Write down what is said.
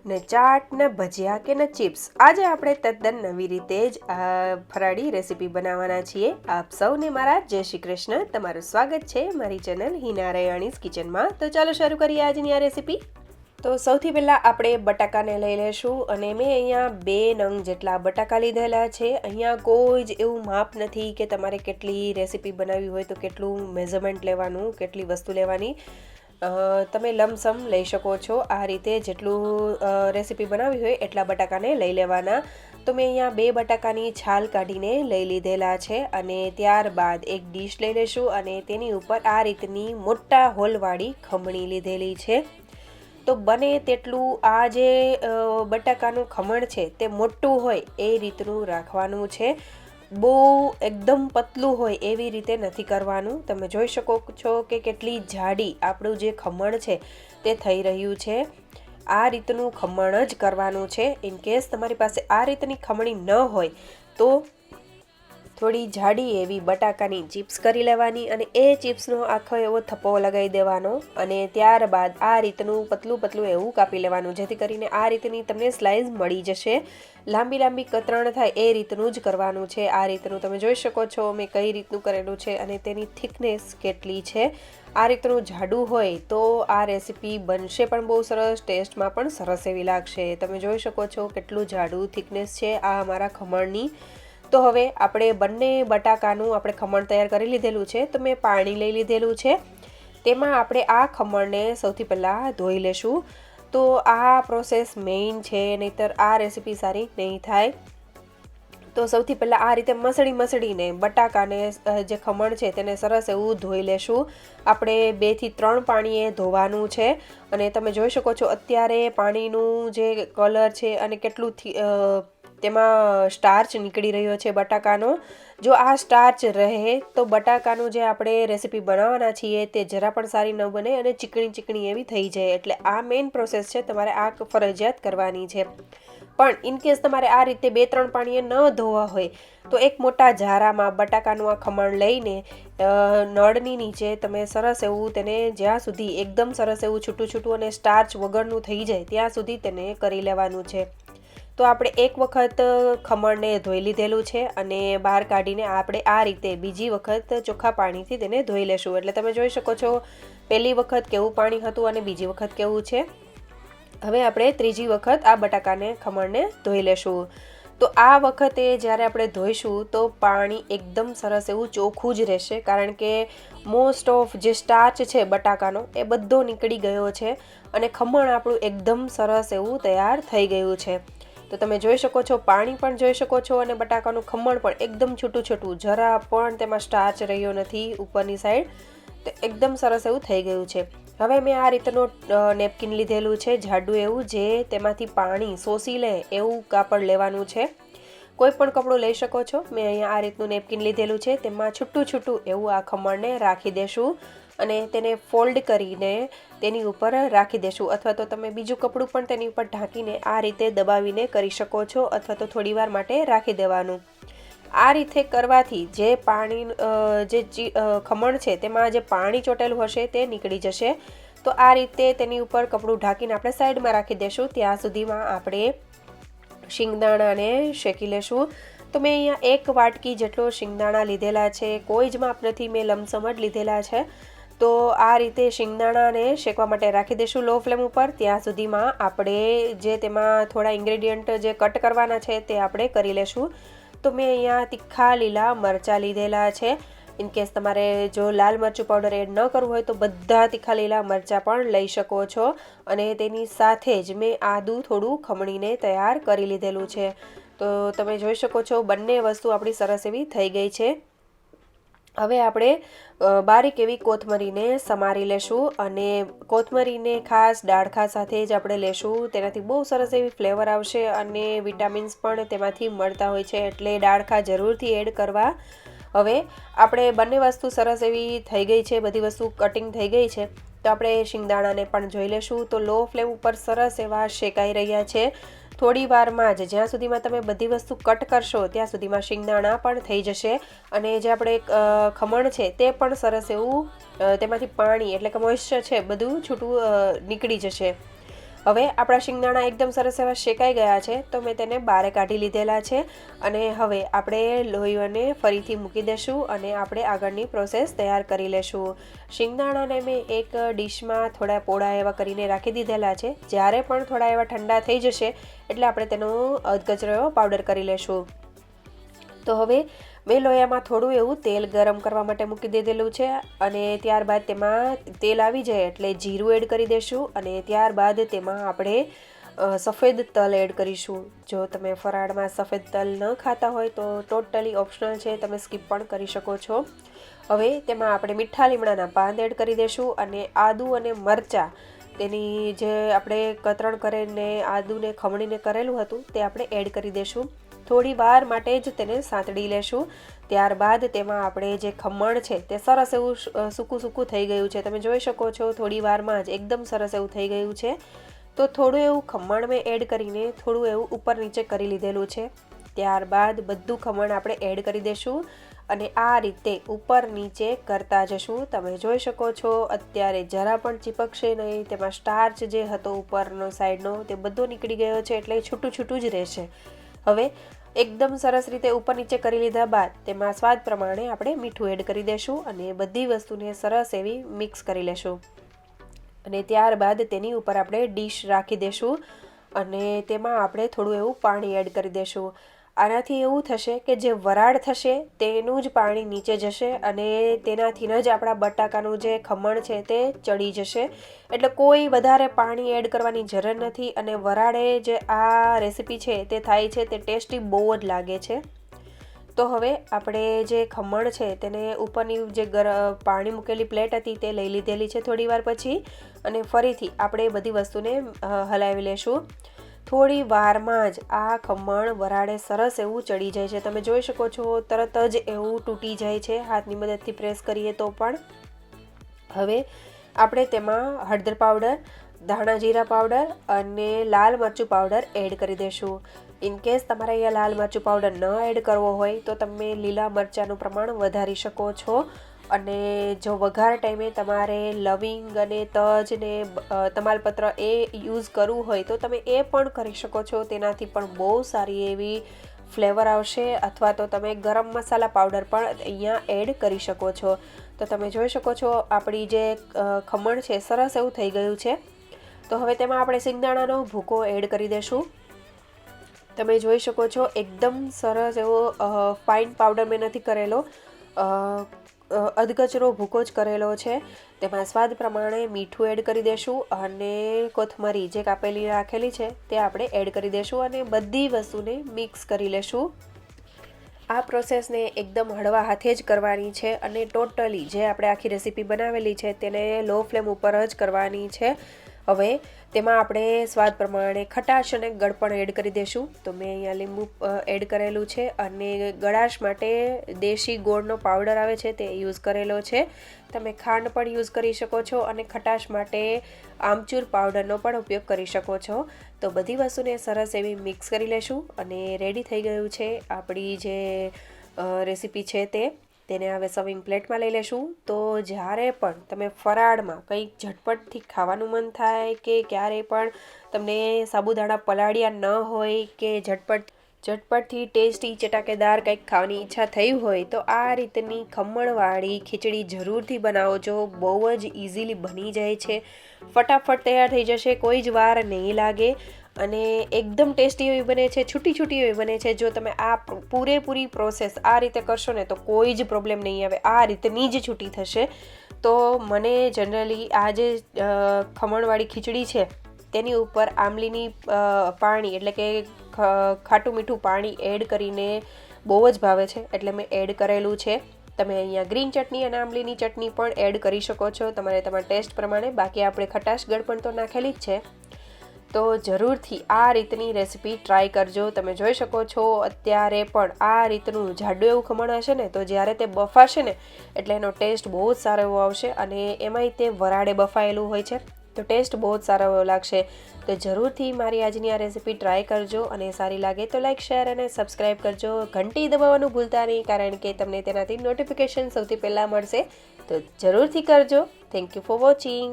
ને ચાટ ને ભજીયા કે ને ચિપ્સ. આજે આપણે તદ્દન નવી રીતે જ આ ફરાળી રેસીપી બનાવવાના છીએ. આપ સૌને મારા જય શ્રી કૃષ્ણ. તમારું સ્વાગત છે મારી ચેનલ હિના રૈયાણીઝ કિચનમાં. તો ચાલો શરૂ કરીએ આજની આ રેસીપી. તો સૌથી પહેલાં આપણે બટાકાને લઈ લઈશું અને મેં અહીંયા 2 નંગ જેટલા બટાકા લીધેલા છે. અહીંયા કોઈ જ એવું માપ નથી કે તમારે કેટલી રેસીપી બનાવવી હોય તો કેટલું મેઝરમેન્ટ લેવાનું, કેટલી વસ્તુ લેવાની. તમે લમસમ લઈ શકો છો. આ રીતે જેટલું રેસીપી બનાવવી હોય એટલા બટાકાને લઈ લેવાના. તો મેં અહીંયા 2 બટાકાની છાલ કાઢીને લઈ લીધેલા છે અને ત્યારબાદ એક ડીશ લઈ લઈશું અને તેની ઉપર આ રીતની મોટા હોલવાળી ખમણી લીધેલી છે. તો બને તેટલું આ જે બટાકાનું ખમણ છે તે મોટું હોય એ રીતનું રાખવાનું છે. બહુ એકદમ પતલું હોય એવી રીતે નથી કરવાનું. તમે જોઈ શકો છો કે કેટલી જાડી આપણું જે ખમણ છે તે થઈ રહ્યું છે. આ રીતનું ખમણ જ કરવાનું છે. ઇન કેસ તમારી પાસે આ રીતની ખમણી ન હોય તો થોડી જાડી એવી બટાકાની ચિપ્સ કરી લેવાની અને એ ચિપ્સનો આખો એવો થપ્પો લગાવી દેવાનો અને ત્યારબાદ આ રીતનું પતલું એવું કાપી લેવાનું, જેથી કરીને આ રીતની તમને સ્લાઇસ મળી જશે. લાંબી કતરણ થાય એ રીતનું જ કરવાનું છે. આ રીતનું તમે જોઈ શકો છો મેં કઈ રીતનું કરેલું છે અને તેની થિકનેસ કેટલી છે. આ રીતનું જાડું હોય તો આ રેસીપી બનશે પણ બહુ સરસ, ટેસ્ટમાં પણ સરસ એવી લાગશે. તમે જોઈ શકો છો કેટલું જાડું થિકનેસ છે આ અમારા ખમણની. તો હવે આપણે બંને બટાકાનું આપણે ખમણ તૈયાર કરી લીધેલું છે. તો મેં પાણી લઈ લીધેલું છે. તેમાં આપણે આ ખમણને સૌથી પહેલાં ધોઈ લેશું. તો આ પ્રોસેસ મેઇન છે, નહીંતર આ રેસીપી સારી નહીં થાય. તો સૌથી પહેલાં આ રીતે મસળીને બટાકાને જે ખમણ છે તેને સરસ એવું ધોઈ લેશું. આપણે 2 થી 3 પાણીએ ધોવાનું છે અને તમે જોઈ શકો છો અત્યારે પાણીનું જે કલર છે અને કેટલું તેમાં સ્ટાર્ચ નીકળી રહ્યો છે બટાકાનો. જો આ સ્ટાર્ચ રહે તો બટાકાનું જે આપણે રેસીપી બનાવવાના છીએ તે જરા પણ સારી ન બને અને ચીકણી એવી થઈ જાય. એટલે આ મેઇન પ્રોસેસ છે, તમારે આ ફરજિયાત કરવાની છે. પણ ઇનકેસ તમારે આ રીતે 2-3 પાણીએ ન ધોવા હોય તો એક મોટા ઝારામાં બટાકાનું આ ખમણ લઈને નળની નીચે તમે સરસ એવું તેને જ્યાં સુધી એકદમ સરસ એવું છૂટું અને સ્ટાર્ચ વગરનું થઈ જાય ત્યાં સુધી તેને કરી લેવાનું છે. તો આપણે એક વખત ખમણને ધોઈ લીધેલું છે અને બહાર કાઢીને આપણે આ રીતે બીજી વખત ચોખ્ખા પાણીથી તેને ધોઈ લેશું. એટલે તમે જોઈ શકો છો પહેલી વખત કેવું પાણી હતું અને બીજી વખત કેવું છે. હવે આપણે ત્રીજી વખત આ બટાકાને ખમણને ધોઈ લેશું. તો આ વખતે જ્યારે આપણે ધોઈશું તો પાણી એકદમ સરસ એવું ચોખ્ખું જ રહેશે, કારણ કે મોસ્ટ ઓફ જે સ્ટાર્ચ છે બટાકાનો એ બધો નીકળી ગયો છે અને ખમણ આપણું એકદમ સરસ એવું તૈયાર થઈ ગયું છે. તો તમે જોઈ શકો છો, પાણી પણ જોઈ શકો છો અને બટાકાનું ખમણ પણ એકદમ છૂટું, જરા પણ તેમાં સ્ટાર્ચ રહ્યો નથી ઉપરની સાઈડ. તો એકદમ સરસ એવું થઈ ગયું છે. હવે મેં આ રીતનું નેપકિન લીધેલું છે જાડું એવું, જે તેમાંથી પાણી શોષી લે એવું કાપડ લેવાનું છે. કોઈ પણ કપડું લઈ શકો છો. મેં અહીંયા આ રીતનું નેપકિન લીધેલું છે. તેમાં છૂટું એવું આ ખમણને રાખી દેશું અને તેને ફોલ્ડ કરીને તેની ઉપર રાખી દેશું, અથવા તો તમે બીજું કપડું પણ તેની ઉપર ઢાંકીને આ રીતે દબાવીને કરી શકો છો, અથવા તો થોડીવાર માટે રાખી દેવાનું. આ રીતે કરવાથી જે પાણી જે ખમણ છે તેમાં જે પાણી ચોટેલું હશે તે નીકળી જશે. તો આ રીતે તેની ઉપર કપડું ઢાંકીને આપણે સાઈડમાં રાખી દેશું. ત્યાં સુધીમાં આપણે શિંગદાણાને શેકી લેશું. તો મેં અહીંયા 1 વાટકી જેટલો શિંગદાણા લીધેલા છે. કોઈ જ માપ નથી, મેં લમસમ જ લીધેલા છે. તો આ રીતે શિંગદાણાને શેકવા માટે રાખી દઈશું લો ફ્લેમ ઉપર. ત્યાં સુધીમાં આપણે જે તેમાં થોડા ઇન્ગ્રેડિયન્ટ જે કટ કરવાના છે તે આપણે કરી લેશું. તો મેં અહીંયા તીખા લીલા મરચાં લીધેલા છે. ઇનકેસ તમારે જો લાલ મરચું પાવડર એડ ન કરવું હોય તો બધા તીખા લીલા મરચાં પણ લઈ શકો છો. અને તેની સાથે જ મેં આદું થોડું ખમણીને તૈયાર કરી લીધેલું છે. તો તમે જોઈ શકો છો બંને વસ્તુ આપણી સરસ એવી થઈ ગઈ છે. હવે આપણે બારીક એવી કોથમરીને સમારી લેશું અને કોથમરીને ખાસ ડાળખા સાથે જ આપણે લેશું. તેનાથી બહુ સરસ એવી ફ્લેવર આવશે અને વિટામિન્સ પણ તેમાંથી મળતા હોય છે, એટલે ડાળખા જરૂરથી એડ કરવા. હવે આપણે બંને વસ્તુ સરસ એવી થઈ ગઈ છે, બધી વસ્તુ કટિંગ થઈ ગઈ છે. તો આપણે શિંગદાણાને પણ જોઈ લેશું. તો લો ફ્લેમ ઉપર સરસ એવા શેકાઈ રહ્યા છે. થોડી વારમાં જ, જ્યાં સુધીમાં તમે બધી વસ્તુ કટ કરશો ત્યાં સુધીમાં શિંગદાણા પણ થઈ જશે અને જે આપણે ખમણ છે તે પણ સરસ એવું તેમાંથી પાણી એટલે કે મોઇશ્ચર છે બધું છૂટું નીકળી જશે. હવે આપણા શિંગદાણા એકદમ સરસ એવા શેકાઈ ગયા છે, તો મેં તેને બહાર કાઢી લીધેલા છે. અને હવે આપણે લોહીઓને ફરીથી મૂકી દઈશું અને આપણે આગળની પ્રોસેસ તૈયાર કરી લેશું. શિંગદાણાને મેં એક ડીશમાં થોડા પોળા એવા કરીને રાખી દીધેલા છે. જ્યારે પણ થોડા એવા ઠંડા થઈ જશે એટલે આપણે તેનો અધકચરો એવો પાવડર કરી લેશું. તો હવે મેં લોયામાં થોડું એવું તેલ ગરમ કરવા માટે મૂકી દીધેલું છે અને ત્યારબાદ તેમાં તેલ આવી જાય એટલે જીરું એડ કરી દઈશું અને ત્યારબાદ તેમાં આપણે સફેદ તલ એડ કરીશું. જો તમે ફરાળમાં સફેદ તલ ન ખાતા હોય તો ટોટલી ઓપ્શનલ છે, તમે સ્કીપ પણ કરી શકો છો. હવે તેમાં આપણે મીઠા લીમડાના પાન એડ કરી દઈશું અને આદું અને મરચાં તેની જે આપણે કતરણ કરીને આદુને ખમણીને કરેલું હતું તે આપણે એડ કરી દઈશું. થોડી વાર માટે જ તેને સાંતળી લેશું. ત્યારબાદ તેમાં આપણે જે ખમણ છે તે સરસ એવું સૂકું થઈ ગયું છે, તમે જોઈ શકો છો. થોડી વારમાં જ એકદમ સરસ એવું થઈ ગયું છે. તો થોડું એવું ખમણ મેં એડ કરીને થોડું એવું ઉપર નીચે કરી લીધેલું છે. ત્યારબાદ બધું ખમણ આપણે એડ કરી દઈશું અને આ રીતે ઉપર નીચે કરતા જશું. તમે જોઈ શકો છો અત્યારે જરા પણ ચીપકશે નહીં. તેમાં સ્ટાર્ચ જે હતો ઉપરનો સાઈડનો તે બધો નીકળી ગયો છે, એટલે છૂટું જ રહેશે. હવે એકદમ સરસ રીતે ઉપર નીચે કરી લીધા બાદ તેમાં સ્વાદ પ્રમાણે આપણે મીઠું એડ કરી દઈશું અને બધી વસ્તુને સરસ એવી મિક્સ કરી લેશું. અને ત્યારબાદ તેની ઉપર આપણે ડીશ રાખી દઈશું અને તેમાં આપણે થોડું એવું પાણી એડ કરી દઈશું. આનાથી એવું થશે કે જે વરાળ થશે તેનું જ પાણી નીચે જશે અને તેનાથી જ આપણા બટાકાનું જે ખમણ છે તે ચડી જશે. એટલે કોઈ વધારે પાણી એડ કરવાની જરૂર નથી અને વરાળે જે આ રેસીપી છે તે થાય છે તે ટેસ્ટી બહુ જ લાગે છે. તો હવે આપણે જે ખમણ છે તેને ઉપરની જે પાણી મૂકેલી પ્લેટ હતી તે લઈ લીધેલી છે થોડી વાર પછી અને ફરીથી આપણે બધી વસ્તુને હલાવી લેશું. થોડી વારમાં જ આ ખમણ વરાળે સરસ એવું ચડી જાય છે, તમે જોઈ શકો છો. તરત જ એવું તૂટી જાય છે હાથની મદદથી પ્રેસ કરીએ તો પણ. હવે આપણે તેમાં હળદર પાવડર, ધાણા જીરા પાવડર અને લાલ મરચું પાવડર એડ કરી દઈશું. ઇનકેસ તમારે અહીંયા લાલ મરચું પાવડર ન એડ કરવો હોય તો તમે લીલા મરચાંનું પ્રમાણ વધારી શકો છો. અને જો વઘાર ટાઈમે તમારે લવિંગ અને તજ ને તમાલપત્ર એ યુઝ કરવું હોય તો તમે એ પણ કરી શકો છો. તેનાથી પણ બહુ સારી એવી ફ્લેવર આવશે. અથવા તો તમે ગરમ મસાલા પાવડર પણ અહીંયા એડ કરી શકો છો. તો તમે જોઈ શકો છો આપણી જે ખમણ છે સરસ એવું થઈ ગયું છે. તો હવે તેમાં આપણે સિંગદાણાનો ભૂકો એડ કરી દઈશું. તમે જોઈ શકો છો એકદમ સરસ એવો ફાઇન પાવડર મેં નથી કરેલો, અધકચરો ભૂકો જ કરેલો છે. તેમાં સ્વાદ પ્રમાણે મીઠું એડ કરી દઈશું અને કોથમરી જે કાપેલી રાખેલી છે તે આપણે એડ કરી દઈશું અને બધી વસ્તુને મિક્સ કરી લેશું. આ પ્રોસેસને એકદમ હળવા હાથે જ કરવાની છે અને ટોટલી જે આપણે આખી રેસીપી બનાવેલી છે તેને લો ફ્લેમ ઉપર જ કરવાની છે. હવે તેમાં આપણે સ્વાદ પ્રમાણે ખટાશ અને ગળપણ એડ કરી દઈશું. તો મેં અહીંયા લીંબુ એડ કરેલું છે અને ગળાશ માટે દેશી ગોળનો પાવડર આવે છે તે યુઝ કરેલો છે. તમે ખાંડ પણ યુઝ કરી શકો છો અને ખટાશ માટે આમચૂર પાવડરનો પણ ઉપયોગ કરી શકો છો. તો બધી વસ્તુને સરસ એવી મિક્સ કરી લેશું અને રેડી થઈ ગયું છે આપણી જે રેસીપી છે તેને હવે સર્વિંગ પ્લેટમાં લઈ લેશું. તો જ્યારે પણ તમે ફરાળમાં કંઈક ઝટપટથી ખાવાનું મન થાય કે ક્યારેય પણ તમને સાબુદાણા પલાળ્યા ન હોય કે ઝટપટથી ટેસ્ટી ચટાકેદાર કંઈક ખાવાની ઈચ્છા થઈ હોય તો આ રીતની ખમણવાળી ખીચડી જરૂરથી બનાવજો. બહુ જ ઇઝીલી બની જાય છે, ફટાફટ તૈયાર થઈ જશે, કોઈ જ વાર નહીં લાગે અને એકદમ ટેસ્ટી એવી બને છે, છૂટી એવી બને છે. જો તમે આ પૂરેપૂરી પ્રોસેસ આ રીતે કરશો ને તો કોઈ જ પ્રોબ્લેમ નહીં આવે, આ રીતની જ છૂટી થશે. તો મને જનરલી આ જે ખમણવાળી ખીચડી છે તેની ઉપર આમલીની પાણી એટલે કે ખાટું મીઠું પાણી એડ કરીને બહુ જ ભાવે છે, એટલે મેં એડ કરેલું છે. તમે અહીંયા ગ્રીન ચટણી અને આમલીની ચટણી પણ એડ કરી શકો છો તમારા ટેસ્ટ પ્રમાણે. બાકી આપણે ખટાશ ગળપણ તો નાખેલી જ છે. તો જરૂરથી આ રીતની રેસીપી ટ્રાય કરજો. તમે જોઈ શકો છો અત્યારે પણ આ રીતનું જાડું એવું ખમણ હશે ને તો જ્યારે તે બફાશે ને એટલે એનો ટેસ્ટ બહુ જ સારો એવો આવશે અને એમાંય તે વરાળે બફાયેલું હોય છે તો ટેસ્ટ બહુ જ સારો એવો લાગશે. તો જરૂરથી મારી આજની આ રેસીપી ટ્રાય કરજો અને સારી લાગે તો લાઇક, શેર અને સબસ્ક્રાઈબ કરજો. ઘંટી દબાવવાનું ભૂલતા નહીં કારણ કે તમને તેનાથી નોટિફિકેશન સૌથી પહેલાં મળશે. તો જરૂરથી કરજો. Thank you for watching.